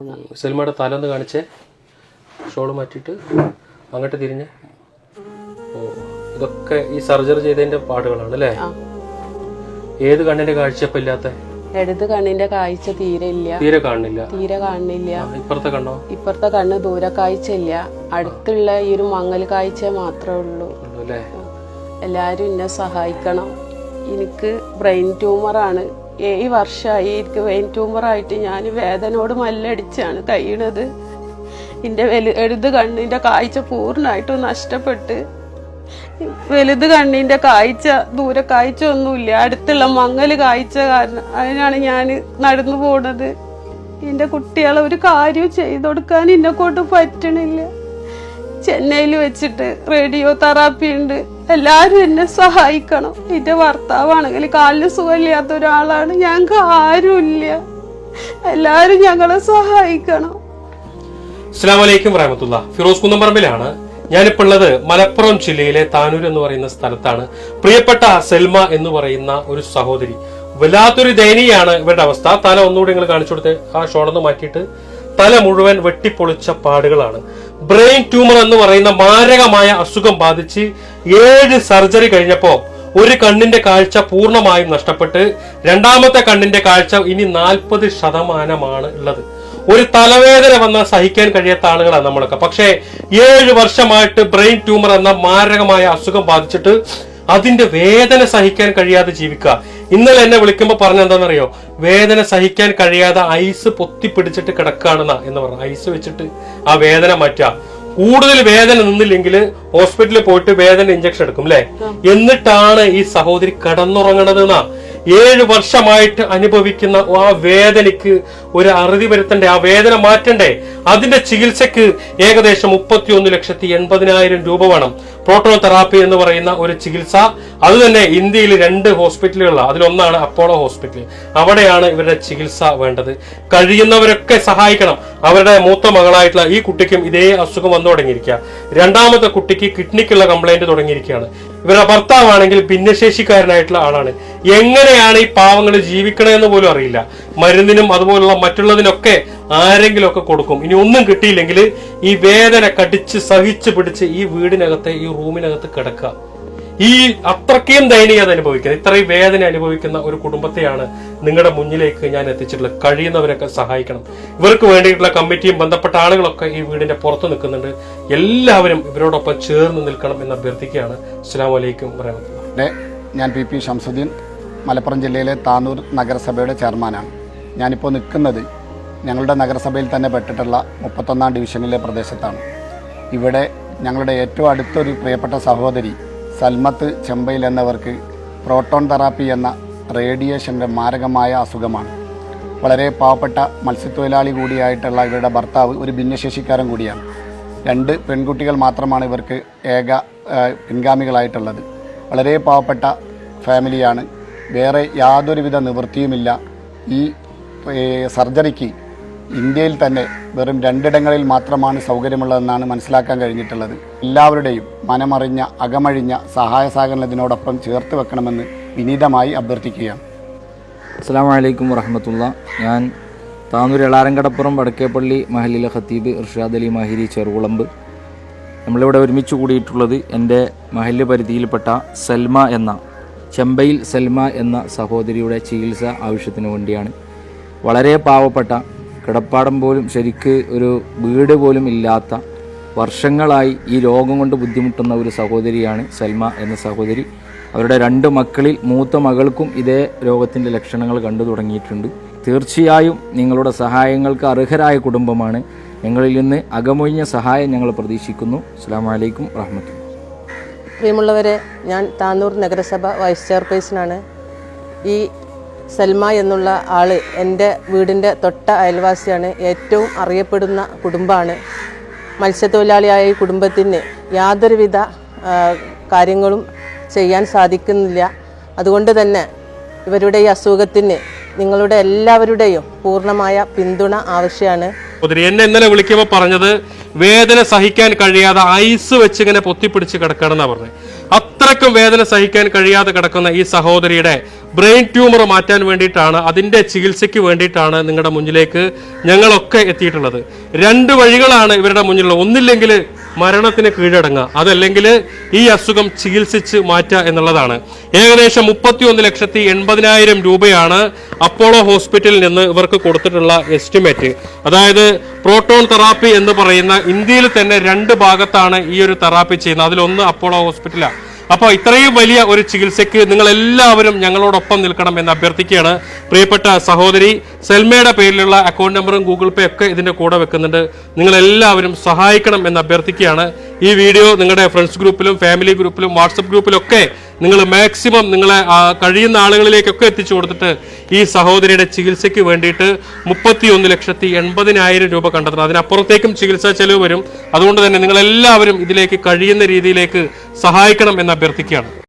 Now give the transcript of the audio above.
സെൽമയുടെ തല ഒന്ന് കാണിച്ചേ. ഷോള് മാറ്റിയിട്ട് അങ്ങോട്ട് തിരിഞ്ഞ്. ഓ, ഇതൊക്കെ ഈ സർജറി ചെയ്തതിന്റെ പാടുകളാണ് അല്ലേ? ഏത് കണ്ണിന്റെ കാഴ്ചയപ്പ ഇല്ലാത്ത? ഇടത് കണ്ണിന്റെ കാഴ്ച തീരെ കാണില്ല. ഇപ്പുറത്തെ കണ്ണോ? ഇപ്പുറത്തെ കണ്ണ് ദൂരെ കാഴ്ച ഇല്ല. അടുത്തുള്ള ഈ ഒരു മങ്ങൽ കാഴ്ച മാത്രമേ ഉള്ളൂ. എല്ലാരും എന്നെ സഹായിക്കണം. എനിക്ക് ബ്രെയിൻ ട്യൂമറാണ്. 7 വർഷമായി എനിക്ക് ബ്രെയിൻ ട്യൂമറായിട്ട് ഞാൻ വേദനയോട് മല്ലടിച്ചാണ് കഴിയണത്. എൻ്റെ ഇടത് കണ്ണിൻ്റെ കാഴ്ച പൂർണ്ണമായിട്ടും നഷ്ടപ്പെട്ട്, വലുത് കണ്ണിൻ്റെ കാഴ്ച ദൂരെ കാഴ്ച ഒന്നുമില്ല, അടുത്തുള്ള മങ്ങൽ കാഴ്ച കാരണം അതിനാണ് ഞാൻ നടന്നു പോണത്. എൻ്റെ കുട്ടികളെ ഒരു കാര്യവും ചെയ്തു കൊടുക്കാൻ എന്നെ കൊണ്ട് പറ്റണില്ല. ചെന്നൈയിൽ വെച്ചിട്ട് റേഡിയോ തെറാപ്പി ഉണ്ട്. എല്ലാരും എന്നെ സഹായിക്കണം. എന്റെ ഭർത്താവാണെങ്കിൽ കാലിന് സുഖമില്ലാത്ത ഒരാളാണ്. ഞങ്ങൾക്ക് ആരുമില്ല. എല്ലാരും ഞങ്ങളെ സഹായിക്കണം. അസ്സലാമു അലൈക്കും വറഹ്മത്തുള്ളാഹി. ഫിറോസ് കുന്നംപറമ്പിലാണ്. ഞാനിപ്പോൾ ഉള്ളത് മലപ്പുറം ജില്ലയിലെ താനൂർ എന്ന് പറയുന്ന സ്ഥലത്താണ്. പ്രിയപ്പെട്ട സെൽമ എന്ന് പറയുന്ന ഒരു സഹോദരി, വല്ലാത്തൊരു ദയനീയാണ് ഇവരുടെ അവസ്ഥ. തല ഒന്നുകൂടി നിങ്ങൾ കാണിച്ചു കൊടുത്ത്. ആ ഷോളൊന്ന് മാറ്റിയിട്ട് തല മുഴുവൻ വെട്ടിപ്പൊളിച്ച പാടുകളാണ്. ബ്രെയിൻ ട്യൂമർ എന്ന് പറയുന്ന മാരകമായ അസുഖം ബാധിച്ച് 7 സർജറി കഴിഞ്ഞപ്പോ ഒരു കണ്ണിന്റെ കാഴ്ച പൂർണ്ണമായും നഷ്ടപ്പെട്ട് രണ്ടാമത്തെ കണ്ണിന്റെ കാഴ്ച ഇനി 40% ഉള്ളത്. ഒരു തലവേദന വന്നാൽ സഹിക്കാൻ കഴിയാത്ത ആളുകളാണ് നമ്മളൊക്കെ. പക്ഷേ 7 വർഷമായിട്ട് ബ്രെയിൻ ട്യൂമർ എന്ന മാരകമായ അസുഖം ബാധിച്ചിട്ട് അതിന്റെ വേദന സഹിക്കാൻ കഴിയാതെ ജീവിക്കുക. ഇന്നലെ എന്നെ വിളിക്കുമ്പോൾ പറഞ്ഞ എന്താണെന്നറിയോ? വേദന സഹിക്കാൻ കഴിയാതെ ഐസ് പൊത്തിപ്പിടിച്ചിട്ട് കിടക്കുകയാണെന്നാ എന്ന് പറഞ്ഞു. ഐസ് വെച്ചിട്ട് ആ വേദന മാറ്റുക. കൂടുതൽ വേദന നിന്നില്ലെങ്കിൽ ഹോസ്പിറ്റലിൽ പോയിട്ട് വേദന ഇഞ്ചക്ഷൻ എടുക്കും അല്ലെ? എന്നിട്ടാണ് ഈ സഹോദരി കിടന്നുറങ്ങണത് എന്നാ. 7 വർഷമായിട്ട് അനുഭവിക്കുന്ന ആ വേദനയ്ക്ക് ഒരു അറുതി വരുത്തണ്ടേ, ആ വേദന മാറ്റണ്ടേ? അതിന്റെ ചികിത്സക്ക് ഏകദേശം 31,80,000 രൂപ വേണം. പ്രോട്ടോൺ തെറാപ്പി എന്ന് പറയുന്ന ഒരു ചികിത്സ. അത് തന്നെ ഇന്ത്യയിൽ 2 ഹോസ്പിറ്റലുകളാണ്. അതിലൊന്നാണ് അപ്പോളോ ഹോസ്പിറ്റൽ. അവിടെയാണ് ഇവരുടെ ചികിത്സ വേണ്ടത്. കഴിയുന്നവരൊക്കെ സഹായിക്കണം. അവരുടെ മൂത്ത മകളായിട്ടുള്ള ഈ കുട്ടിക്കും ഇതേ അസുഖം വന്നു തുടങ്ങിയിരിക്കുക. രണ്ടാമത്തെ കുട്ടിക്ക് കിഡ്നിക്കുള്ള കംപ്ലൈന്റ് തുടങ്ങിയിരിക്കുകയാണ്. ഇവരുടെ ഭർത്താവാണെങ്കിൽ ഭിന്നശേഷിക്കാരനായിട്ടുള്ള ആളാണ്. എങ്ങനെയാണ് ഈ പാവങ്ങൾ ജീവിക്കണമെന്ന് പോലും അറിയില്ല. മരുന്നിനും അതുപോലുള്ള മറ്റുള്ളതിനൊക്കെ ആരെങ്കിലും ഒക്കെ കൊടുക്കും. ഇനി ഒന്നും കിട്ടിയില്ലെങ്കിൽ ഈ വേദന കടിച്ച് സഹിച്ച് പിടിച്ച് ഈ വീടിനകത്ത് ഈ റൂമിനകത്ത് കിടക്കുക. ഈ അത്രയ്ക്കും ദയനീയത അനുഭവിക്കുന്നത്, ഇത്രയും വേദന അനുഭവിക്കുന്ന ഒരു കുടുംബത്തെയാണ് നിങ്ങളുടെ മുന്നിലേക്ക് ഞാൻ എത്തിച്ചിട്ടുള്ളത്. കഴിയുന്നവരൊക്കെ സഹായിക്കണം. ഇവർക്ക് വേണ്ടിയിട്ടുള്ള കമ്മിറ്റിയും ബന്ധപ്പെട്ട ആളുകളൊക്കെ ഈ വീടിന്റെ പുറത്ത് നിൽക്കുന്നുണ്ട്. എല്ലാവരും ഇവരോടൊപ്പം ചേർന്ന് നിൽക്കണം എന്ന് അഭ്യർത്ഥിക്കുകയാണ്. അസ്സലാമു അലൈക്കും വറഹ്മത്തുള്ളാഹി. ഞാൻ പി ഷംസുദ്ദീൻ, മലപ്പുറം ജില്ലയിലെ താനൂർ നഗരസഭയുടെ ചെയർമാനാണ്. ഞാനിപ്പോൾ നിൽക്കുന്നത് ഞങ്ങളുടെ നഗരസഭയിൽ തന്നെ പെട്ടിട്ടുള്ള 31-ാം ഡിവിഷനിലെ പ്രദേശത്താണ്. ഇവിടെ ഞങ്ങളുടെ ഏറ്റവും അടുത്തൊരു പ്രിയപ്പെട്ട സഹോദരി സൽമത്ത് ചെമ്പയിൽ എന്നവർക്ക് പ്രോട്ടോൺ തെറാപ്പി എന്ന റേഡിയേഷൻ്റെ മാരകമായ അസുഖമാണ്. വളരെ പാവപ്പെട്ട മത്സ്യത്തൊഴിലാളി കൂടിയായിട്ടുള്ള ഇവരുടെ ഭർത്താവ് ഒരു ഭിന്നശേഷിക്കാരൻ കൂടിയാണ്. 2 പെൺകുട്ടികൾ മാത്രമാണ് ഇവർക്ക് ഏക പിൻഗാമികളായിട്ടുള്ളത്. വളരെ പാവപ്പെട്ട ഫാമിലിയാണ്. വേറെ യാതൊരുവിധ നിവൃത്തിയുമില്ല. ഈ സർജറിക്ക് ഇന്ത്യയിൽ തന്നെ വെറും 2 മാത്രമാണ് സൗകര്യമുള്ളതെന്നാണ് മനസ്സിലാക്കാൻ കഴിഞ്ഞിട്ടുള്ളത്. എല്ലാവരുടെയും മനമറിഞ്ഞ അകമഴിഞ്ഞ സഹായ സഹകരണത്തിനോടൊപ്പം ചേർത്ത് വെക്കണമെന്ന് വിനീതമായി അഭ്യർത്ഥിക്കുകയാണ്. അസ്സലാമു അലൈക്കും വറഹ്മത്തുള്ളാഹി. ഞാൻ താനൂർ എളാരങ്കടപ്പുറം വടക്കേപ്പള്ളി മഹല്ലിലെ ഖത്തീബ് ഇർഷാദ് അലി മാഹിരി ചെറുകുളമ്പ്. നമ്മളിവിടെ ഒരുമിച്ച് കൂടിയിട്ടുള്ളത് എൻ്റെ മഹല്ല് പരിധിയിൽപ്പെട്ട ചെമ്പയിൽ സൽമ എന്ന സഹോദരിയുടെ ചികിത്സ ആവശ്യത്തിന് വേണ്ടിയാണ്. വളരെ പാവപ്പെട്ട, കിടപ്പാടം പോലും ശരിക്ക് ഒരു വീട് പോലും ഇല്ലാത്ത, വർഷങ്ങളായി ഈ രോഗം കൊണ്ട് ബുദ്ധിമുട്ടുന്ന ഒരു സഹോദരിയാണ് സൽമ എന്ന സഹോദരി. അവരുടെ 2 മക്കളിൽ മൂത്ത മകൾക്കും ഇതേ രോഗത്തിൻ്റെ ലക്ഷണങ്ങൾ കണ്ടു തുടങ്ങിയിട്ടുണ്ട്. തീർച്ചയായും നിങ്ങളുടെ സഹായങ്ങൾക്ക് അർഹരായ കുടുംബമാണ്. ഞങ്ങളിൽ നിന്ന് അകമൊഴിഞ്ഞ സഹായം ഞങ്ങൾ പ്രതീക്ഷിക്കുന്നു. അസ്സലാമു അലൈക്കും വറഹ്മത്തുള്ളാഹി. പ്രിയമുള്ളവരെ, ഞാൻ താനൂർ നഗരസഭ വൈസ് ചെയർപേഴ്സണാണ്. ഈ സൽമ എന്നുള്ള ആൾ എൻ്റെ വീടിൻ്റെ തൊട്ട അയൽവാസിയാണ്. ഏറ്റവും അറിയപ്പെടുന്ന കുടുംബമാണ്. മത്സ്യത്തൊഴിലാളിയായ ഈ കുടുംബത്തിന് യാതൊരുവിധ കാര്യങ്ങളും ചെയ്യാൻ സാധിക്കുന്നില്ല. അതുകൊണ്ട് തന്നെ ഇവരുടെ ഈ അസുഖത്തിന് നിങ്ങളുടെ എല്ലാവരുടെയും പൂർണ്ണമായ പിന്തുണ ആവശ്യമാണ്. എന്നെ ഇന്നലെ വിളിക്കുമ്പോൾ പറഞ്ഞത് വേദന സഹിക്കാൻ കഴിയാതെ ഐസ് വെച്ച് ഇങ്ങനെ പൊത്തിപ്പിടിച്ച് കിടക്കണമെന്നാ പറഞ്ഞത്. അത്രയ്ക്കും വേദന സഹിക്കാൻ കഴിയാതെ കിടക്കുന്ന ഈ സഹോദരിയുടെ ബ്രെയിൻ ട്യൂമർ മാറ്റാൻ വേണ്ടിയിട്ടാണ്, അതിന്റെ ചികിത്സയ്ക്ക് വേണ്ടിയിട്ടാണ് നിങ്ങളുടെ മുന്നിലേക്ക് ഞങ്ങളൊക്കെ എത്തിയിട്ടുള്ളത്. 2 വഴികളാണ് ഇവരുടെ മുന്നിലുള്ളത്. ഒന്നില്ലെങ്കിൽ മരണത്തിന് കീഴടങ്ങുക, അതല്ലെങ്കിൽ ഈ അസുഖം ചികിത്സിച്ച് മാറ്റുക എന്നുള്ളതാണ്. ഏകദേശം 31,80,000 രൂപയാണ് അപ്പോളോ ഹോസ്പിറ്റലിൽ നിന്ന് ഇവർക്ക് കൊടുത്തിട്ടുള്ള എസ്റ്റിമേറ്റ്. അതായത് പ്രോട്ടോൺ തെറാപ്പി എന്ന് പറയുന്ന ഇന്ത്യയിൽ തന്നെ 2 ഭാഗത്താണ് ഈ ഒരു തെറാപ്പി ചെയ്യുന്നത്. അതിലൊന്ന് അപ്പോളോ ഹോസ്പിറ്റലാണ്. അപ്പോൾ ഇത്രയും വലിയ ഒരു ചികിത്സയ്ക്ക് നിങ്ങൾ എല്ലാവരും ഞങ്ങളോടൊപ്പം നിൽക്കണം എന്ന് അഭ്യർത്ഥിക്കുകയാണ്. പ്രിയപ്പെട്ട സഹോദരി സെൽമയുടെ പേരിലുള്ള അക്കൗണ്ട് നമ്പറും ഗൂഗിൾ പേ ഒക്കെ ഇതിന്റെ കൂടെ വെക്കുന്നുണ്ട്. നിങ്ങൾ എല്ലാവരും സഹായിക്കണം എന്ന് അഭ്യർത്ഥിക്കുകയാണ്. ഈ വീഡിയോ നിങ്ങളുടെ ഫ്രണ്ട്സ് ഗ്രൂപ്പിലും ഫാമിലി ഗ്രൂപ്പിലും വാട്സപ്പ് ഗ്രൂപ്പിലൊക്കെ നിങ്ങൾ മാക്സിമം നിങ്ങളെ കഴിയുന്ന ആളുകളിലേക്കൊക്കെ എത്തിച്ചു കൊടുത്തിട്ട് ഈ സഹോദരിയുടെ ചികിത്സയ്ക്ക് വേണ്ടിയിട്ട് 31,80,000 രൂപ കണ്ടെത്തണം. അതിനപ്പുറത്തേക്കും ചികിത്സാ ചെലവ് വരും. അതുകൊണ്ട് തന്നെ നിങ്ങൾ എല്ലാവരും ഇതിലേക്ക് കഴിയുന്ന രീതിയിലേക്ക് സഹായിക്കണം എന്ന് അഭ്യർത്ഥിക്കുകയാണ്.